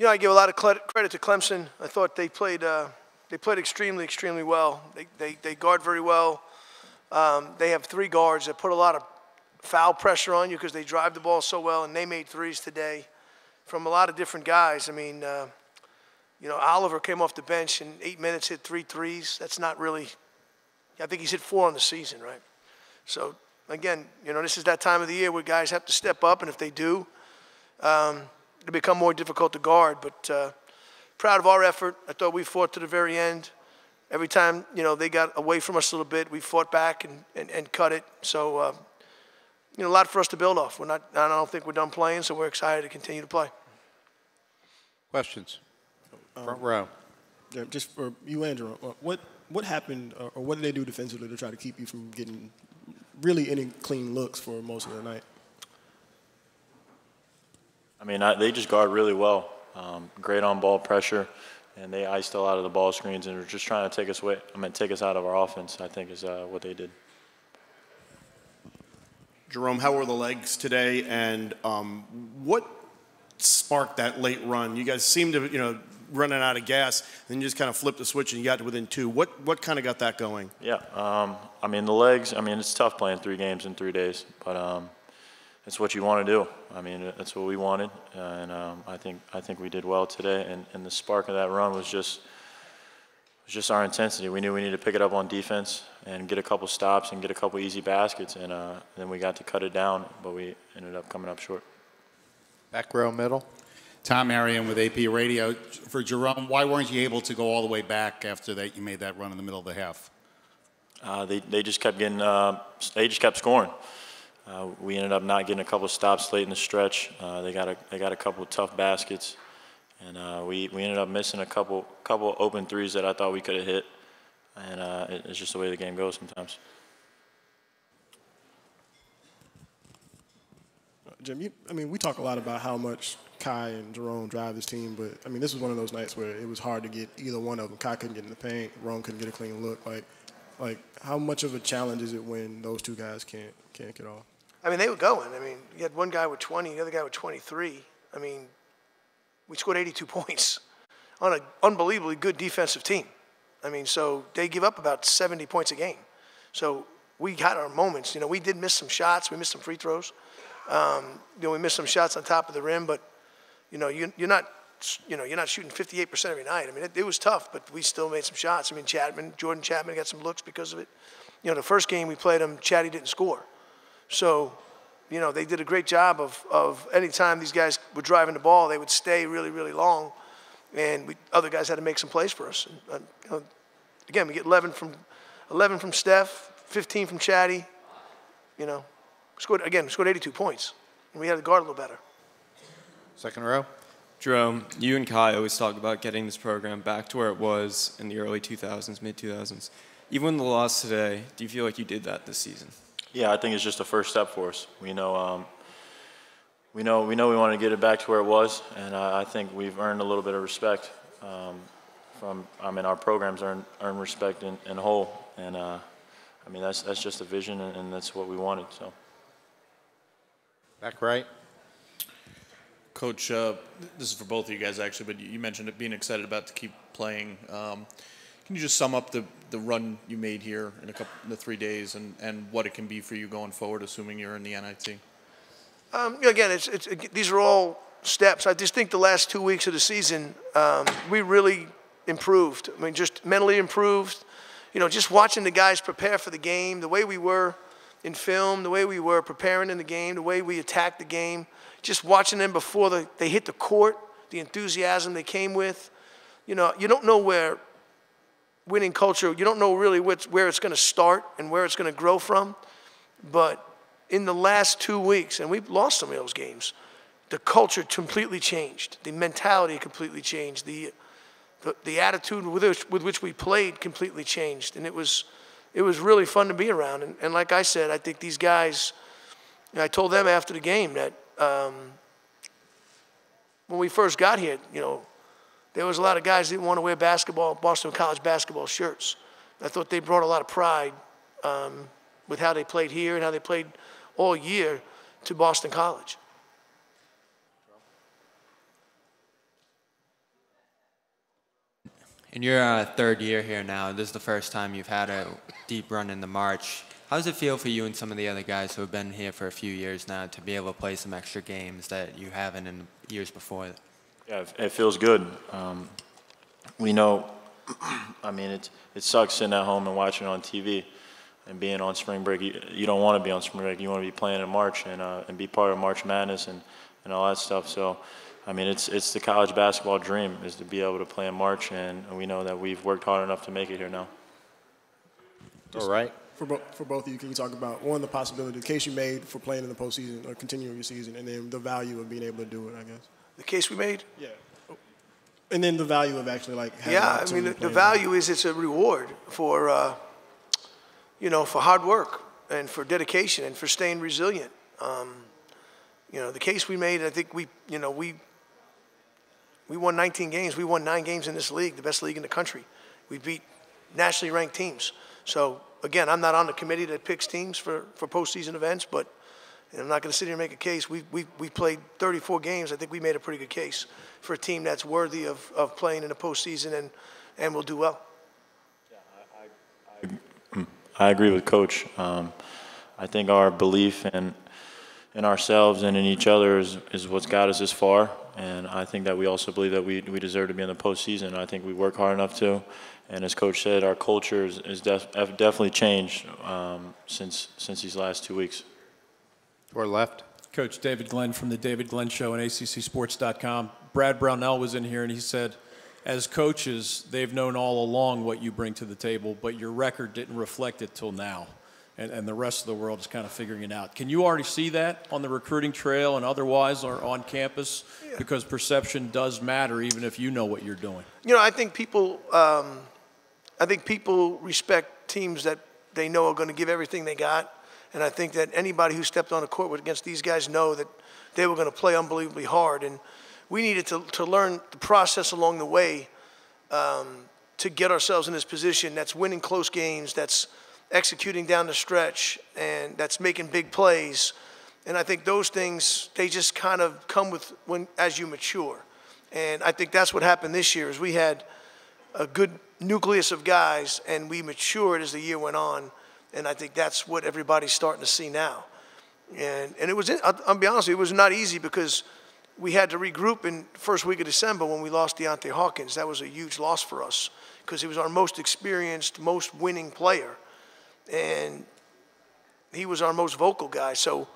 I give a lot of credit to Clemson. I thought they played extremely, extremely well. They guard very well. They have 3 guards that put a lot of foul pressure on you because they drive the ball so well, and they made threes today from a lot of different guys. I mean, Oliver came off the bench in 8 minutes, hit 3 threes. That's not really – I think he's hit 4 on the season, right? So, again, this is that time of the year where guys have to step up, and if they do, it'll become more difficult to guard. But proud of our effort. I thought we fought to the very end. Every time, they got away from us a little bit, we fought back and cut it. So, a lot for us to build off. I don't think we're done playing, so we're excited to continue to play. Questions? Front row. Yeah, just for you, Andrew, what happened, or what did they do defensively to try to keep you from getting really any clean looks for most of the night? I mean, they just guard really well. Great on-ball pressure, and they iced a lot of the ball screens and were just trying to take us out of our offense, I think is what they did. Jerome, how were the legs today, and what sparked that late run? You guys seemed to, running out of gas, then you just kind of flipped the switch and you got to within 2. What kind of got that going? Yeah, I mean, the legs, it's tough playing 3 games in 3 days, but it's what you want to do. I mean, that's what we wanted, and I think we did well today, and the spark of that run was just our intensity. We knew we needed to pick it up on defense and get a couple stops and get a couple easy baskets, and then we got to cut it down, but we ended up coming up short. Back row middle. Tom Arian with AP Radio. For Jerome, why weren't you able to go all the way back after that? You made that run in the middle of the half. They just kept getting. They just kept scoring. We ended up not getting a couple stops late in the stretch. They got a couple of tough baskets, and we ended up missing a couple open threes that I thought we could have hit. And it's just the way the game goes sometimes. Jim, we talk a lot about how much Kai and Jerome drive this team, but this was one of those nights where it was hard to get either one of them. Kai couldn't get in the paint, Jerome couldn't get a clean look. Like how much of a challenge is it when those 2 guys can't get off? They were going. You had one guy with 20, the other guy with 23. We scored 82 points on an unbelievably good defensive team. So they give up about 70 points a game. So we had our moments. We did miss some shots. We missed some free throws. We missed some shots on top of the rim, but you're not shooting 58% every night. It was tough, but we still made some shots. Jordan Chapman got some looks because of it. The first game we played him, Chatty didn't score. So, they did a great job of any time these guys were driving the ball, they would stay really, really long, and other guys had to make some plays for us. And, again, we get 11 from Steph, 15 from Chatty. We scored 82 points, and we had to guard a little better. Second row. Jerome, you and Kai always talk about getting this program back to where it was in the early 2000s, mid-2000s. Even in the loss today, do you feel like you did that this season? Yeah, I think it's just a first step for us. We know we want to get it back to where it was, and I think we've earned a little bit of respect our programs earn respect in whole, and that's just a vision, and that's what we wanted. So. Back right. Coach, this is for both of you guys actually, but you mentioned it being excited about to keep playing. Can you just sum up the run you made here in the 3 days and what it can be for you going forward, assuming you're in the NIT? Again, these are all steps. I just think the last 2 weeks of the season, we really improved. Just mentally improved. Just watching the guys prepare for the game, the way we were in film, the way we were preparing in the game, the way we attacked the game, just watching them before they hit the court, the enthusiasm they came with. You don't know where winning culture, you don't know really where it's going to start and where it's going to grow from. But in the last 2 weeks, and we've lost some of those games, the culture completely changed. The mentality completely changed. The attitude with which we played completely changed. And it was really fun to be around. And like I said, I think these guys, I told them after the game that when we first got here, there was a lot of guys that didn't want to wear Boston College basketball shirts. I thought they brought a lot of pride with how they played here and how they played all year to Boston College. In your third year here now, this is the first time you've had a deep run in the March. How does it feel for you and some of the other guys who have been here for a few years now to be able to play some extra games that you haven't in years before? Yeah, it feels good. We know, I mean, it sucks sitting at home and watching on TV and being on spring break. You don't want to be on spring break. You want to be playing in March and be part of March Madness and all that stuff. So, I mean, it's the college basketball dream is to be able to play in March, and we know that we've worked hard enough to make it here now. All right. For both of you, can you talk about, one, the possibility, the case you made for playing in the postseason or continuing your season, and then the value of being able to do it, I guess? The case we made? Yeah. And then the value of actually, like, having Yeah, I mean, the value is it's a reward for, you know, for hard work and for dedication and for staying resilient. You know, the case we made, I think we won 19 games. We won 9 games in this league, the best league in the country. We beat nationally ranked teams. So, again, I'm not on the committee that picks teams for postseason events, but I'm not going to sit here and make a case. We played 34 games. I think we made a pretty good case for a team that's worthy of playing in the postseason and will do well. Yeah, I agree with Coach. I think our belief in ourselves and in each other is what's got us this far. And I think that we also believe that we deserve to be in the postseason. I think we work hard enough to. And as Coach said, our culture is definitely changed since these last 2 weeks. To our left. Coach David Glenn from the David Glenn Show and ACCSports.com. Brad Brownell was in here and he said, as coaches, they've known all along what you bring to the table, but your record didn't reflect it till now. And the rest of the world is kind of figuring it out. Can you already see that on the recruiting trail and otherwise or on campus? Yeah. Because perception does matter even if you know what you're doing. You know, I think people respect teams that they know are going to give everything they got. And I think that anybody who stepped on the court against these guys know that they were going to play unbelievably hard. And we needed to learn the process along the way to get ourselves in this position that's winning close games, that's executing down the stretch, and that's making big plays. And I think those things, they just kind of come with as you mature. And I think that's what happened this year is we had a good nucleus of guys, and we matured as the year went on. And I think that's what everybody's starting to see now. And it was, I'll be honest with you, it was not easy because we had to regroup in the first week of December when we lost Deontay Hawkins. That was a huge loss for us because he was our most experienced, most winning player. And he was our most vocal guy. So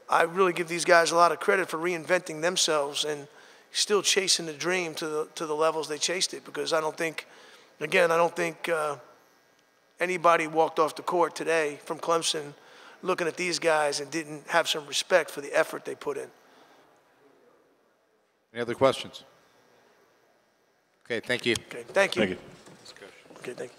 I really give these guys a lot of credit for reinventing themselves and still chasing the dream to the levels they chased it, because I don't think anybody walked off the court today from Clemson looking at these guys and didn't have some respect for the effort they put in. Any other questions? Okay, thank you. Okay, thank you. Thank you. Okay, thank you.